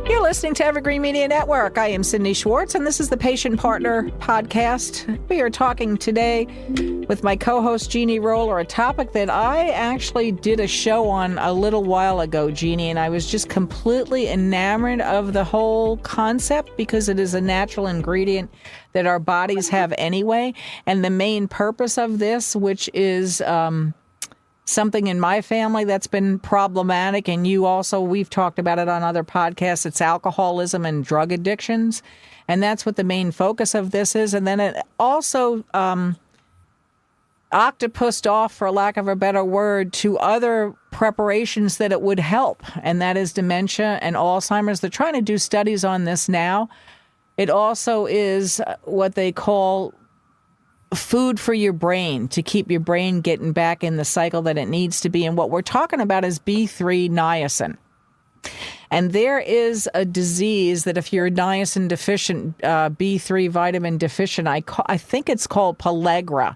You're listening to Evergreen Media Network. I am Cindy Schwartz, and this is the Patient Partner Podcast. We are talking today with my co-host, Jeannie Roller, a topic that I actually did a show on a little while ago, Jeannie, and I was just completely enamored of the whole concept because it is a natural ingredient that our bodies have anyway. And the main purpose of this, which is something in my family that's been problematic, and we've talked about it on other podcasts, it's alcoholism and drug addictions. And that's what the main focus of this is. And then it also octopused off, for lack of a better word, to other preparations that it would help. And that is dementia and Alzheimer's. They're trying to do studies on this now. It also is what they call food for your brain, to keep your brain getting back in the cycle that it needs to be. And what we're talking about is B3 niacin. And there is a disease that if you're niacin deficient, B3 vitamin deficient, I think it's called pellagra.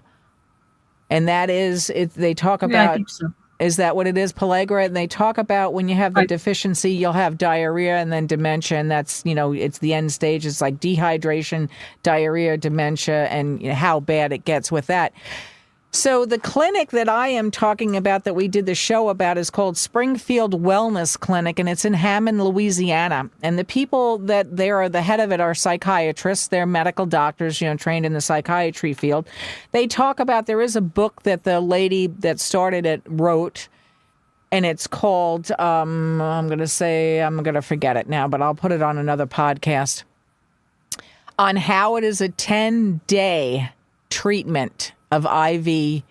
And that is, they talk about, Yeah, I think so. Is that what it is, pellagra? And they talk about when you have the deficiency, you'll have diarrhea and then dementia. And that's, it's the end stage. It's like dehydration, diarrhea, dementia, and how bad it gets with that. So the clinic that I am talking about that we did the show about is called Springfield Wellness Clinic, and it's in Hammond, Louisiana. And the people that there are the head of it are psychiatrists. They're medical doctors, trained in the psychiatry field. They talk about, there is a book that the lady that started it wrote, and it's called, I'm going to forget it now, but I'll put it on another podcast, on how it is a 10-day treatment of IV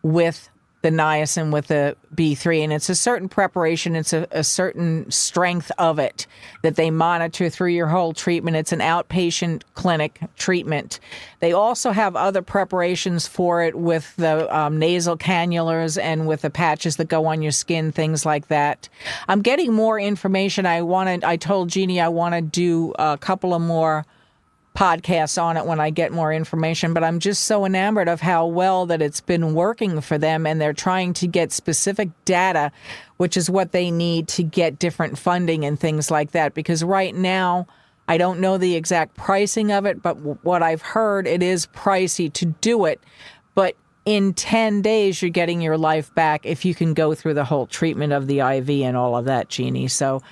with the niacin, with the B3. And it's a certain preparation. It's a certain strength of it that they monitor through your whole treatment. It's an outpatient clinic treatment. They also have other preparations for it with the nasal cannulas and with the patches that go on your skin, things like that. I'm getting more information. I told Jeannie I want to do a couple of more podcasts on it when I get more information, but I'm just so enamored of how well that it's been working for them, and they're trying to get specific data, which is what they need to get different funding and things like that, because right now I don't know the exact pricing of it, but what I've heard, it is pricey to do it, but in 10 days you're getting your life back if you can go through the whole treatment of the IV and all of that, Jeannie. So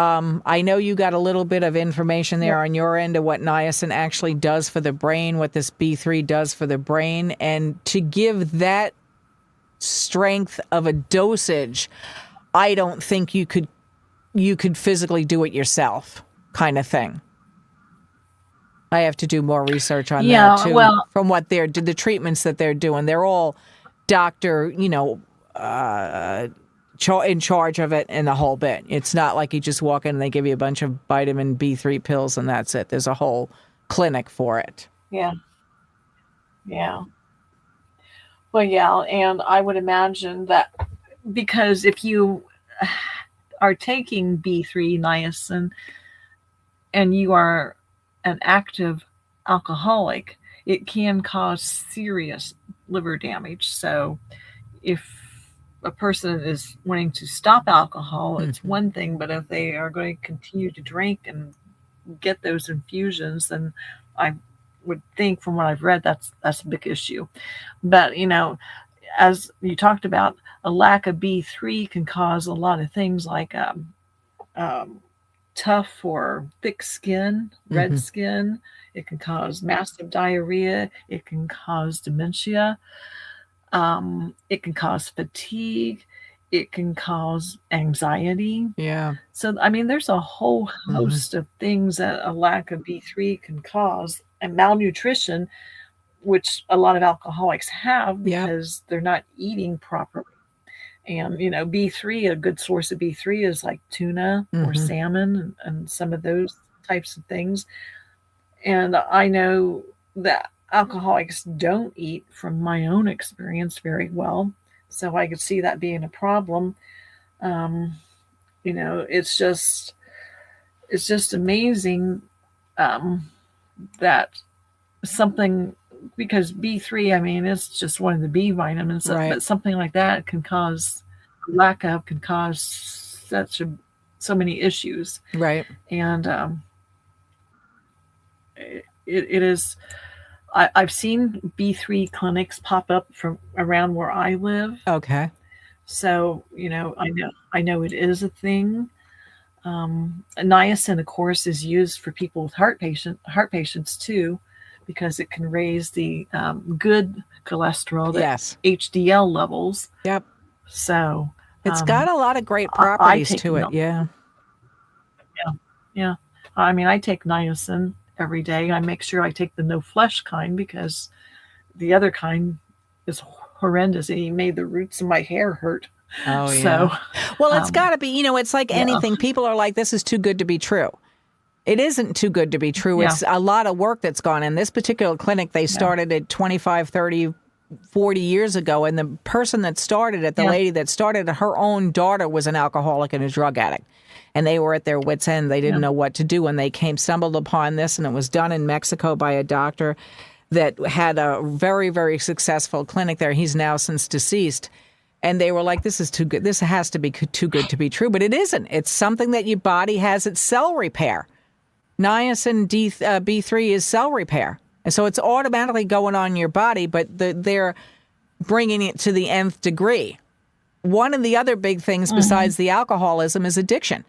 I know you got a little bit of information there on your end of what niacin actually does for the brain, what this B3 does for the brain, and to give that strength of a dosage, I don't think you could physically do it yourself, kind of thing. I have to do more research on that too. Well, from what the treatments that they're doing, they're all doctor, in charge of it and the whole bit. It's not like you just walk in and they give you a bunch of vitamin B3 pills and that's it. There's a whole clinic for it. Yeah. Yeah. Well, yeah. And I would imagine that because if you are taking B3 niacin and you are an active alcoholic, it can cause serious liver damage. So if a person is wanting to stop alcohol, it's one thing, but if they are going to continue to drink and get those infusions, then I would think from what I've read, that's a big issue. But, as you talked about, a lack of B3 can cause a lot of things like tough or thick skin, red skin. It can cause massive diarrhea. It can cause dementia. It can cause fatigue. It can cause anxiety. Yeah. So, there's a whole host of things that a lack of B3 can cause, and malnutrition, which a lot of alcoholics have because they're not eating properly. And, B3, a good source of B3 is like tuna or salmon and some of those types of things. And I know that alcoholics don't eat, from my own experience, very well. So I could see that being a problem. It's just amazing that something, because B3, it's just one of the B vitamins, but something like that can cause lack of can cause so many issues. Right. And it is. I've seen B3 clinics pop up from around where I live, Okay. so I know it is a thing. Niacin, of course, is used for people with heart patients too, because it can raise the good cholesterol, the Yes. HDL levels. Yep. So It's got a lot of great I properties take to it. Yeah. yeah, yeah. I mean, I take niacin every day. I make sure I take the no flesh kind because the other kind is horrendous. It made the roots of my hair hurt. Oh, So, yeah. Well, it's um, got to be, it's like yeah, anything. People are like, this is too good to be true. It isn't too good to be true. yeah, It's a lot of work that's gone in. This particular clinic, they yeah, started it 25, 30, 40 years ago. And the person that started it, the yeah, lady that started it, her own daughter was an alcoholic and a drug addict. And they were at their wits' end. They didn't yeah. know what to do. And they stumbled upon this, and it was done in Mexico by a doctor that had a very, very successful clinic there. He's now since deceased. And they were like, this is too good. This has to be too good to be true. But it isn't. It's something that your body has its cell repair. Niacin B3 is cell repair. And so it's automatically going on your body, but they're bringing it to the nth degree. One of the other big things besides the alcoholism is addiction.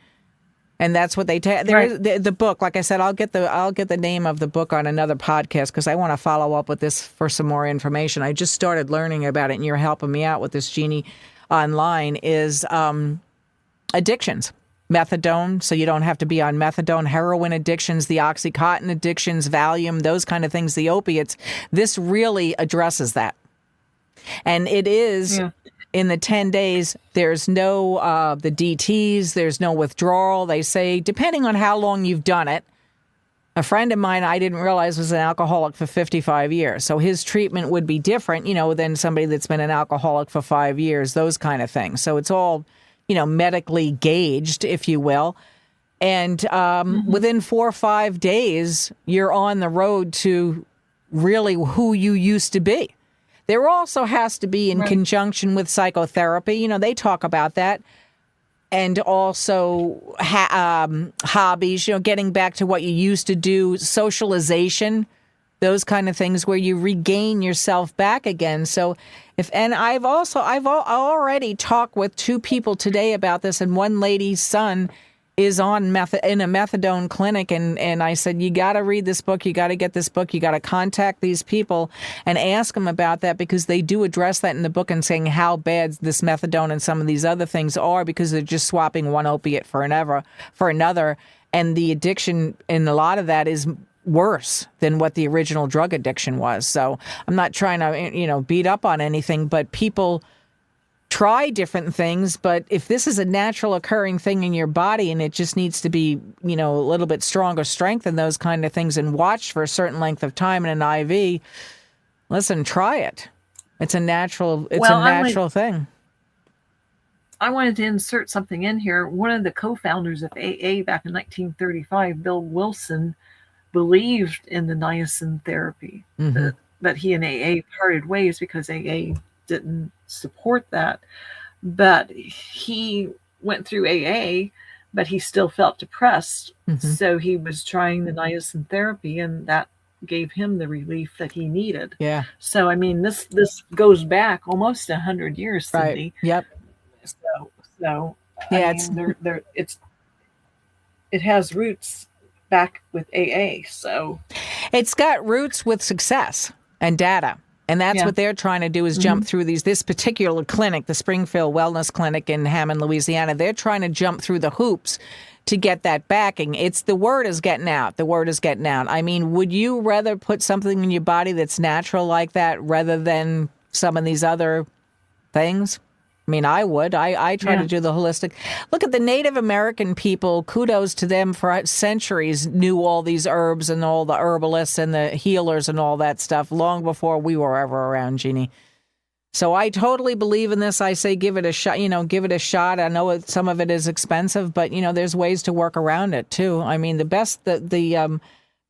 And that's what they take. Right. The book, like I said, I'll get the name of the book on another podcast because I want to follow up with this for some more information. I just started learning about it, and you're helping me out with this, Jeannie, online, is addictions. Methadone, so you don't have to be on methadone, heroin addictions, the Oxycontin addictions, Valium, those kind of things, the opiates. This really addresses that. And it is... Yeah. In the 10 days, there's no the DTs, there's no withdrawal. They say, depending on how long you've done it. A friend of mine I didn't realize was an alcoholic for 55 years. So his treatment would be different, than somebody that's been an alcoholic for 5 years, those kind of things. So it's all, medically gauged, if you will. And within 4 or 5 days, you're on the road to really who you used to be. There also has to be in conjunction with psychotherapy. They talk about that. And also hobbies, getting back to what you used to do, socialization, those kind of things where you regain yourself back again. So I've already talked with 2 people today about this, and one lady's son is in a methadone clinic, and I said, you got to read this book, you got to get this book, you got to contact these people and ask them about that, because they do address that in the book and saying how bad this methadone and some of these other things are, because they're just swapping one opiate for another, and the addiction in a lot of that is worse than what the original drug addiction was. So I'm not trying to beat up on anything, but people try different things, but if this is a natural occurring thing in your body and it just needs to be, a little bit stronger strength and those kind of things, and watched for a certain length of time in an IV, listen, try it. It's a natural thing. I wanted to insert something in here. One of the co-founders of AA back in 1935, Bill Wilson, believed in the niacin therapy, but he and AA parted ways because AA didn't support that. But he went through AA, but he still felt depressed. So he was trying the niacin therapy, and that gave him the relief that he needed. Yeah. So I mean, this goes back almost 100 years, Cindy. Right. Yep. So yeah, it has roots back with AA. So it's got roots with success and data. And that's what they're trying to do, is jump through this particular clinic, the Springfield Wellness Clinic in Hammond, Louisiana. They're trying to jump through the hoops to get that backing. The word is getting out. The word is getting out. I mean, would you rather put something in your body that's natural like that rather than some of these other things? I mean, I would. I try to do the holistic. Look at the Native American people. Kudos to them, for centuries knew all these herbs and all the herbalists and the healers and all that stuff long before we were ever around, Jeannie. So I totally believe in this. I say give it a shot. Give it a shot. I know some of it is expensive, but there's ways to work around it too. I mean, the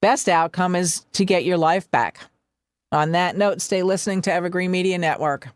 best outcome is to get your life back. On that note, stay listening to Evergreen Media Network.